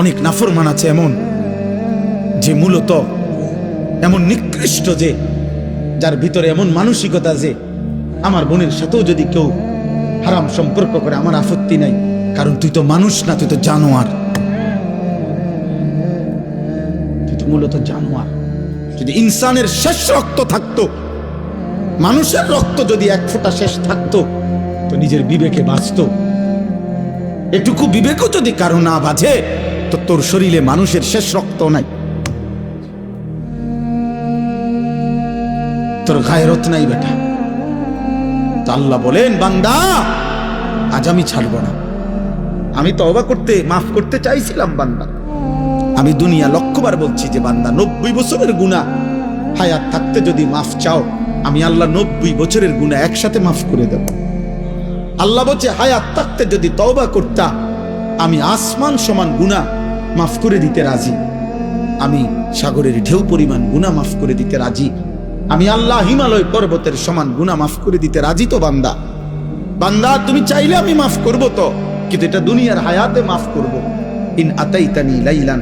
অনেক নাফরমান আছে এমন যে মূলত এমন নিকৃষ্ট, যে যার ভিতরে এমন মানসিকতা যে আমার বোনের সাথেও যদি কেউ হারাম সম্পর্ক করে আমার আপত্তি নাই, কারণ তুই তো মানুষ না, তুই তো জানোয়ার, তুই তো মূলত জানোয়ার। যদি ইনসানের শেষ রক্ত থাকতো, মানুষের রক্ত যদি এক ফোঁটা শেষ থাকতো, তো নিজের বিবেকে বাঁচত। এটুকু বিবেকও যদি কারো না বাজে, তো তোর শরীরে মানুষের শেষ রক্ত নাই, তোর গায়রত নাই বেটা। তো আল্লাহ বলেন, বান্দা আজ আমি ছাড়ব না। আমি তওবা করতে, মাফ করতে চাইছিলাম বান্দা। আমি দুনিয়া লক্ষবার বলছি যে বান্দা 90 বছরের গুনাহ হায়াত থাকতে যদি মাফ চাও, আমি আল্লাহ 90 বছরের গুনাহ একসাথে মাফ করে দেব। আল্লাহ বলছে হায়াত থাকতে যদি তওবা করতা, আমি আসমান সমান গুনাহ মাফ করে দিতে রাজি। আমি সাগরের ঢেউ পরিমাণ গুনাহ মাফ করে দিতে রাজি। আমি আল্লাহ হিমালয় পর্বতের সমান গুনাহ মাফ করে দিতে রাজি। তো বান্দা, বান্দা তুমি চাইলে আমি মাফ করব, তো কিন্তু এটা দুনিয়ার হায়াতে মাফ করব। ইন আতাইতানি লাইলান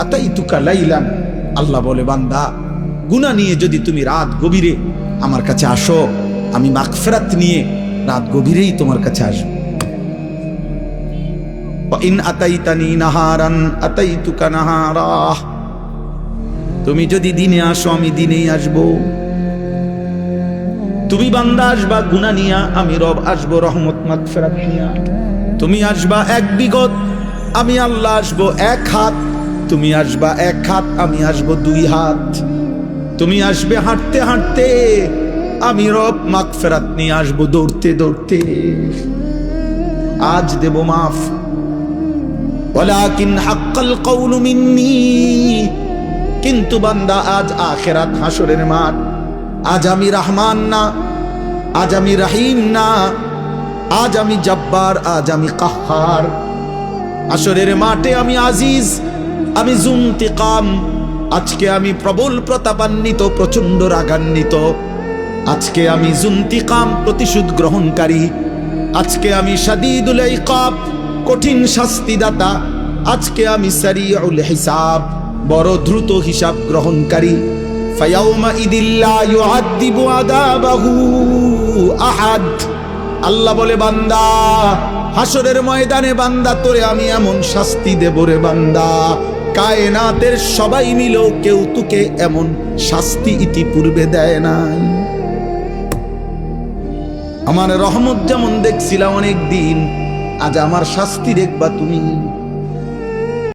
আতাইতুকা লাইলান। আল্লাহ বলে, বান্দা গুনাহ নিয়ে যদি তুমি রাত গভীরে আমার কাছে আসো, আমি মাগফিরাত নিয়ে রাত গভীরেই তোমার কাছে আসব। ইন আতাইতানি নাহারান আতাইতুকা নাহারা। তুমি যদি দিনে আসো, আমি দিনেই আসব। তুমি বান্দা আসবা গুনাহ নিয়া, আমি রব আসবো রহমত মাগফিরাত নিয়া। তুমি আসবা এক বিগত, আমি আল্লাহ আসবো এক হাত। তুমি আসবা এক হাত, আমি আসবো 2 হাত। তুমি আসবে হাঁটতে হাঁটতে, আমি রব মাগফিরাত নিয়ে আসবো দৌড়তে দৌড়তে। আজ দেব মাফ, ওয়ালাকিন হাক্কাল কওলু মিন্নি। কিন্তু বান্দা আজ আখিরাত হাসরের মাঠ। আজ আমি রহমান না, আজ আমি রহিম না, আজ আমি জব্বার, আজ আমি কাহ্হার। হাসরের মাঠে আমি আজিজ, আমি যুনতিকাম। আজকে আমি প্রবল প্রতাপান্বিত, প্রচন্ড রাগান্বিত। আজকে আমি যুনতিকাম, প্রতিশোধ গ্রহণকারী। আজকে আমি শাদীদুল ইকাব, কঠিন শাস্তিদাতা। আজকে আমি সারিউল হিসাব, বড় দ্রুত হিসাব গ্রহণকারী। ফায়াউমা ইদিল্লা ইউআযিবু আযাবাহু আহাদ। আল্লাহ বলে, বান্দা হাসরের ময়দানে বান্দা তোরে আমি এমন শাস্তি দেব রে বান্দা, কায়নাতের সবাই মিলেও কেউ তোকে এমন শাস্তি ইতিপূর্বে দেয় নাই। আমার রহমত যেমন দেখছিলাম অনেক দিন, আজ আমার শাস্তি দেখবা তুমি।